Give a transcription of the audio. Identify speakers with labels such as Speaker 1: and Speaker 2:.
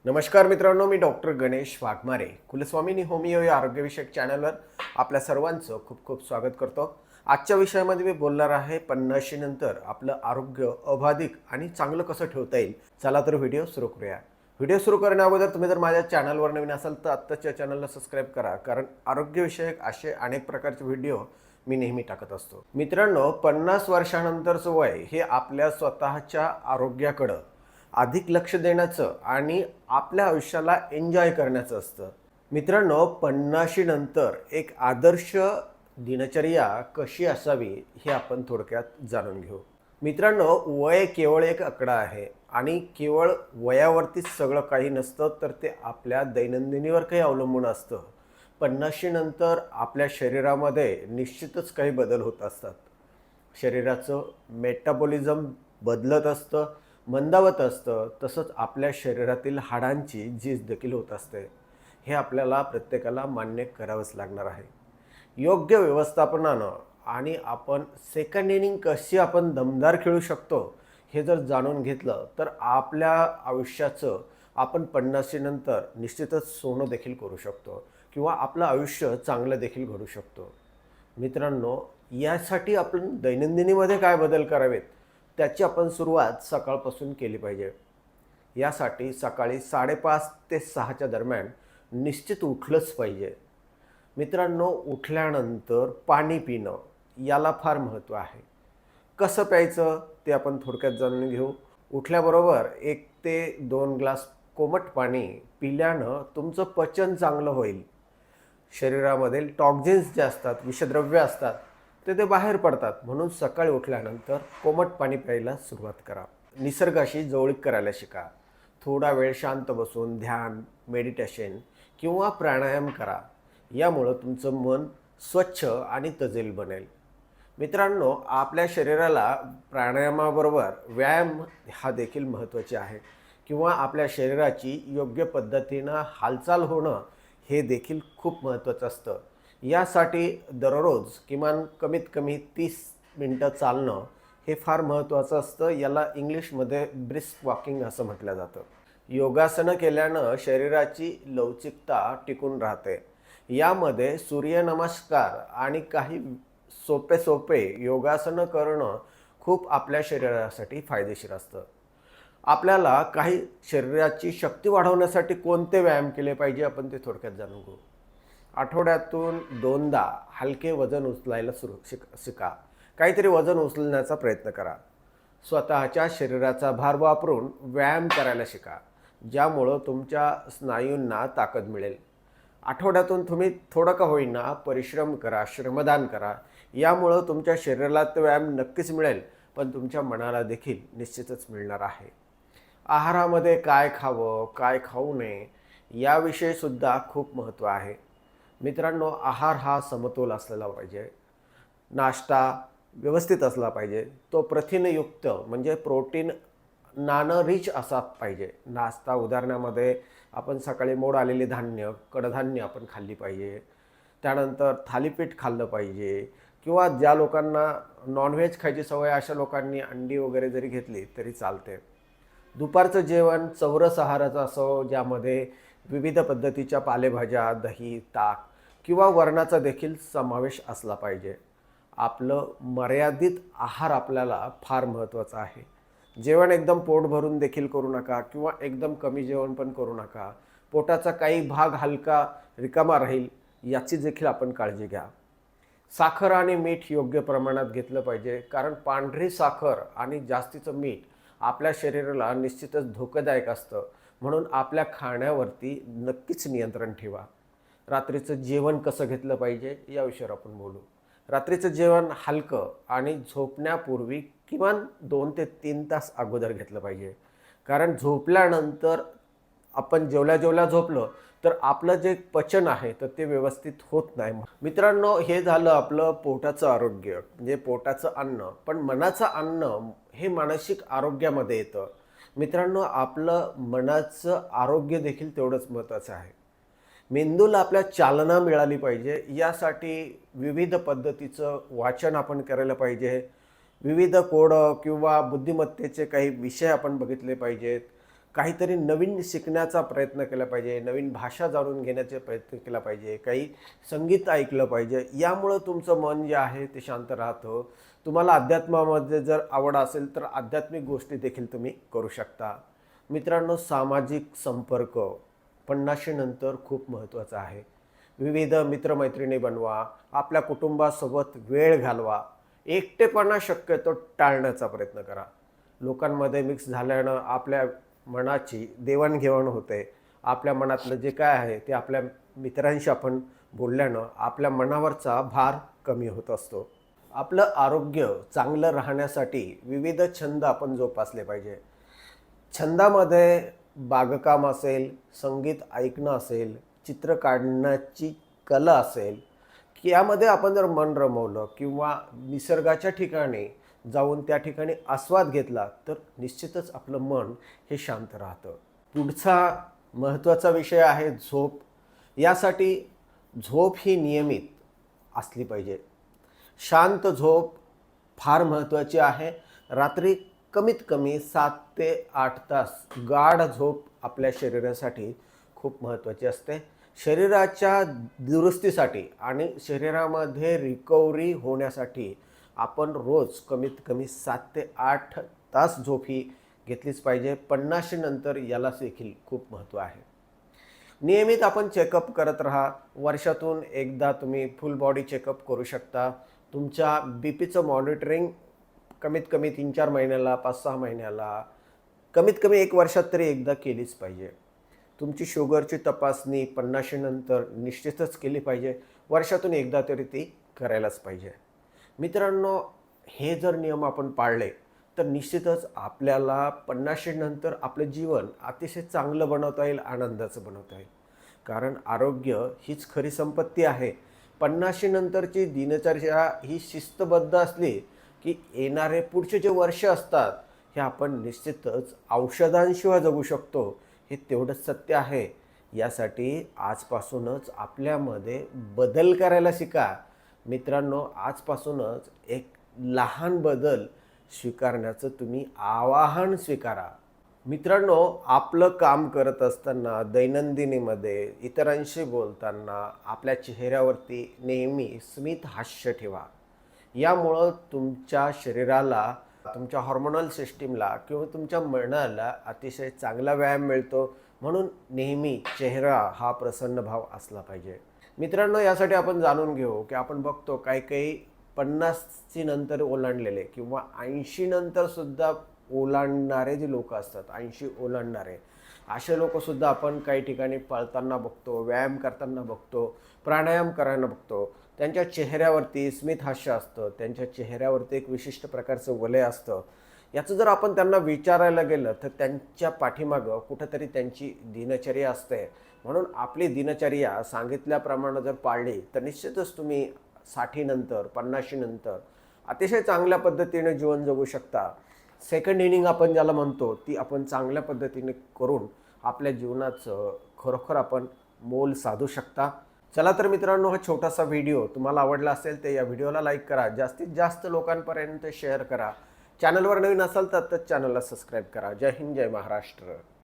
Speaker 1: नमस्कार मित्रांनो, मी doctor Ganesh Waghmare कुलस्वामिनी homeo या आरोग्यविषयक चॅनलवर आपल्या सर्वांचं खूप खूप स्वागत करतो. आजच्या विषयामध्ये मी बोलणार आहे 50 नंतर आपलं आरोग्य अबाधित आणि चांगलं कसं ठेवता येईल. चला तर व्हिडिओ सुरू करूया. व्हिडिओ सुरू करण्याअगोदर तुम्ही जर माझ्या चॅनलवर नवीन असाल तर आत्ताच्या चॅनलला सबस्क्राईब करा, कारण आरोग्यविषयक असे अनेक प्रकारचे व्हिडिओ मी नेहमी टाकत असतो. मित्रांनो, 50 वर्षानंतरचं वय हे आपल्या स्वतःच्या आरोग्याकडं अधिक लक्ष देण्याचं आणि आपल्या आयुष्याला एन्जॉय करण्याचं असतं. मित्रांनो, 50 नंतर एक आदर्श दिनचर्या कशी असावी हे आपण थोडक्यात जाणून घेऊ. मित्रांनो, वय केवळ एक आकडा आहे आणि केवळ वयावरतीच सगळं काही नसतं, तर ते आपल्या दैनंदिनीवर काही अवलंबून असतं. 50 नंतर आपल्या शरीरामध्ये निश्चितच काही बदल होत असतात. शरीराचं मेटाबॉलिझम बदलत असतं, मंदावत असतं. तसंच आपल्या शरीरातील हाडांची झीज देखील होत असते. हे आपल्याला प्रत्येकाला मान्य करावंच लागणार आहे. योग्य व्यवस्थापनानं आणि आपण सेकंड इनिंग कशी आपण दमदार खेळू शकतो हे जर जाणून घेतलं तर आपल्या आयुष्याचं आपण 50 नंतर निश्चितच सोनं देखील करू शकतो किंवा आपलं आयुष्य चांगलं देखील घडू शकतो. मित्रांनो, यासाठी आपण दैनंदिनीमध्ये काय बदल करावेत त्याची आपण सुरुवात सकाळपासून केली पाहिजे. यासाठी सकाळी 5:30 ते 6च्या दरम्यान निश्चित उठलंच पाहिजे. मित्रांनो, उठल्यानंतर पाणी पिणं याला फार महत्त्व आहे. कसं प्यायचं ते आपण थोडक्यात जाणून घेऊ. उठल्याबरोबर 1 ते 2 ग्लास कोमट पाणी पिल्यानं तुमचं पचन चांगलं होईल. शरीरामधील टॉक्झिन्स जे असतात, विषद्रव्य असतात, ते बाहेर पडतात. म्हणून सकाळी उठल्यानंतर कोमट पाणी प्यायला सुरुवात करा. निसर्गाशी जवळीक करायला शिका. थोडा वेळ शांत बसून ध्यान, मेडिटेशन किंवा प्राणायाम करा. यामुळं तुमचं मन स्वच्छ आणि तजेल बनेल. मित्रांनो, आपल्या शरीराला प्राणायामाबरोबर व्यायाम हा देखील महत्त्वाचे आहे किंवा आपल्या शरीराची योग्य पद्धतीनं हालचाल होणं हे देखील खूप महत्त्वाचं असतं. यासाठी दररोज किमान कमीत कमी 30 मिनटं चालणं हे फार महत्त्वाचं असतं. याला इंग्लिशमध्ये ब्रिस्क वॉकिंग असं म्हटलं जातं. योगासनं केल्यानं शरीराची लवचिकता टिकून राहते. यामध्ये सूर्यनमस्कार आणि काही सोपे सोपे योगासनं करणं खूप आपल्या शरीरासाठी फायदेशीर असतं. आपल्याला काही शरीराची शक्ती वाढवण्यासाठी कोणते व्यायाम केले पाहिजे आपण ते थोडक्यात जाणून घेऊ. आठवड्यातून 2दा हलके वजन उचलायला शिका. काहीतरी वजन उचलण्याचा प्रयत्न करा. स्वतःच्या शरीराचा भार वापरून व्यायाम करायला शिका, ज्यामुळं तुमच्या स्नायूंना ताकद मिळेल. आठवड्यातून तुम्ही थोडं का होईना परिश्रम करा, श्रमदान करा. यामुळं तुमच्या शरीराला तो व्यायाम नक्कीच मिळेल, पण तुमच्या मनाला देखील निश्चितच मिळणार आहे. आहारामध्ये काय खावं, काय खाऊ नये याविषयी सुद्धा खूप महत्त्व आहे. मित्रांनो, आहार हा समतोल असलेला पाहिजे. नाश्ता व्यवस्थित असला पाहिजे. तो प्रथिनयुक्त म्हणजे प्रोटीन नानं रिच असा पाहिजे. नाश्ता उदाहरणामध्ये आपण सकाळी मोड आलेले धान्य, कडधान्य आपण खाल्ली पाहिजे. त्यानंतर थालीपीठ खाल्लं पाहिजे किंवा ज्या लोकांना नॉनव्हेज खायची सवय अशा लोकांनी अंडी वगैरे जरी घेतली तरी चालते. दुपारचं जेवण चौरस आहाराचं असो, ज्यामध्ये विविध पद्धतीच्या पालेभाज्या, दही, ताक किंवा वरणाचा देखील समावेश असला पाहिजे. आपलं मर्यादित आहार आपल्याला फार महत्त्वाचा आहे. जेवण एकदम पोट भरून देखील करू नका किंवा एकदम कमी जेवण पण करू नका. पोटाचा काही भाग हलका रिकामा राहील याची देखील आपण काळजी घ्या. साखर आणि मीठ योग्य प्रमाणात घेतलं पाहिजे, कारण पांढरी साखर आणि जास्तीचं मीठ आपल्या शरीराला निश्चितच धोकादायक असतं. म्हणून आपल्या खाण्यावरती नक्कीच नियंत्रण ठेवा. रात्रीचं जेवण कसं घेतलं पाहिजे या विषयावर आपण बोलू. रात्रीचं जेवण हलकं आणि झोपण्यापूर्वी किमान 2 ते 3 तास अगोदर घेतलं पाहिजे, कारण झोपल्यानंतर आपण जेवल्या झोपलो तर आपलं जे पचन आहे तर ते व्यवस्थित होत नाही. मित्रांनो, हे झालं आपलं पोटाचं आरोग्य म्हणजे पोटाचं अन्न. पण मनाचं अन्न हे मानसिक आरोग्यामध्ये येतं. मित्रांनो, आपलं मनाचं आरोग्य देखील तेवढंच महत्त्वाचं आहे. मेंदूला आपल्या चालना मिळाली पाहिजे, यासाठी विविध पद्धतीचं वाचन आपण करायला पाहिजे. विविध कोडं किंवा बुद्धिमत्तेचे काही विषय आपण बघितले पाहिजेत. काहीतरी नवीन शिकण्याचा प्रयत्न केला पाहिजे, नवीन भाषा जाणून घेण्याचा प्रयत्न केला पाहिजे, काही संगीत ऐकलं पाहिजे. यामुळं तुमचं मन जे आहे ते शांत राहतं. तुम्हाला अध्यात्मामध्ये जर आवड असेल तर आध्यात्मिक गोष्टी देखील तुम्ही करू शकता. मित्रांनो, सामाजिक संपर्क 50शी नंतर खूप महत्त्वाचा आहे. विविध मित्रमैत्रिणी बनवा, आपल्या कुटुंबासोबत वेळ घालवा, एकटेपणा शक्यतो टाळण्याचा प्रयत्न करा. लोकांमध्ये मिक्स झाल्यानं आपल्या मनाची देवाणघेवाण होते. आपल्या मनातलं जे काय आहे ते आपल्या मित्रांशी आपण बोलल्यानं आपल्या मनावरचा भार कमी होत असतो. आपलं आरोग्य चांगलं राहण्यासाठी विविध छंद आपण जोपासले पाहिजे. छंदामध्ये बागकाम असेल, संगीत ऐकणं असेल, चित्र काढण्याची कला असेल, की यामध्ये आपण जर मन रमवलं किंवा निसर्गाच्या ठिकाणी जाऊन त्या ठिकाणी आस्वाद घेतला तर निश्चितच आपलं मन हे शांत राहतं. पुढचा महत्त्वाचा विषय आहे झोप. यासाठी झोप ही नियमित असली पाहिजे. शांत झोप फार महत्त्वाची आहे. रात्री कमीत कमी 7 ते 8 तास गाढ झोप आपल्या शरीरासाठी खूप महत्त्वाची असते. शरीराच्या दुरुस्तीसाठी आणि शरीरामध्ये रिकव्हरी होण्यासाठी आपण रोज कमीत कमी 7 ते 8 तास झोप ही घेतलीच पाहिजे. 50शी नंतर याला देखील खूप महत्त्व आहे. नियमित आपण चेकअप करत राहा. वर्षातून एकदा तुम्ही फुल बॉडी चेकअप करू शकता. तुमच्या बीपीचं मॉनिटरिंग कमीत कमी 3-4 महिन्याला, 5-6 महिन्याला, कमीत कमी 1 वर्षात तरी एकदा केलीच पाहिजे. तुमची शुगरची तपासणी 50शी नंतर निश्चितच केली पाहिजे. वर्षातून एकदा तरी ती करायलाच पाहिजे. मित्रांनो, हे जर नियम आपण पाळले तर निश्चितच आपल्याला 50शी नंतर आपलं जीवन अतिशय चांगलं बनवता येईल, आनंदाचं बनवता येईल. कारण आरोग्य हीच खरी संपत्ती आहे. 50शी नंतरची दिनचर्या ही शिस्तबद्ध असली की येणारे पुढचे जे वर्ष असतात हे आपण निश्चितच औषधांशिवाय जगू शकतो. हे तेवढंच सत्य आहे. यासाठी आजपासूनच आपल्यामध्ये बदल करायला शिका. मित्रांनो, आजपासूनच एक लहान बदल स्वीकारण्याचं तुम्ही आवाहन स्वीकारा. मित्रांनो, आपलं काम करत असताना दैनंदिनीमध्ये इतरांशी बोलताना आपल्या चेहऱ्यावरती नेहमी स्मित हास्य ठेवा. यामुळं तुमच्या शरीराला, तुमच्या हॉर्मोनल सिस्टीमला किंवा तुमच्या मनाला अतिशय चांगला व्यायाम मिळतो. म्हणून नेहमी चेहरा हा प्रसन्न भाव असला पाहिजे. मित्रांनो, यासाठी आपण जाणून घेऊ की आपण बघतो काही काही 50ची नंतर ओलांडलेले किंवा 80 नंतर सुद्धा ओलांडणारे जे लोक असतात, 80 ओलांडणारे असे लोकसुद्धा आपण काही ठिकाणी पळताना बघतो, व्यायाम करताना बघतो, प्राणायाम करायला बघतो. त्यांच्या चेहऱ्यावरती स्मित हास्य असतं, त्यांच्या चेहऱ्यावरती एक विशिष्ट प्रकारचं वलय असतं. याचं जर आपण त्यांना विचारायला गेलं तर त्यांच्या पाठीमागं कुठंतरी त्यांची दिनचर्या असते. म्हणून आपली दिनचर्या सांगितल्याप्रमाणे जर पाळली तर निश्चितच तुम्ही 60 नंतर, 50शी नंतर अतिशय चांगल्या पद्धतीने जीवन जगू शकता. सेकंड इनिंग आपण ज्याला म्हणतो ती आपण चांगल्या पद्धतीने करून आपल्या जीवनाचं खरोखर आपण मोल साधू शकता. चला तर मित्रांनो, हा छोटासा व्हिडिओ तुम्हाला आवडला असेल तर या व्हिडिओला लाईक करा, जास्तीत जास्त लोकांपर्यंत शेअर करा. चॅनलवर नवीन असाल तर चॅनलला सबस्क्राईब करा. जय हिंद, जय महाराष्ट्र.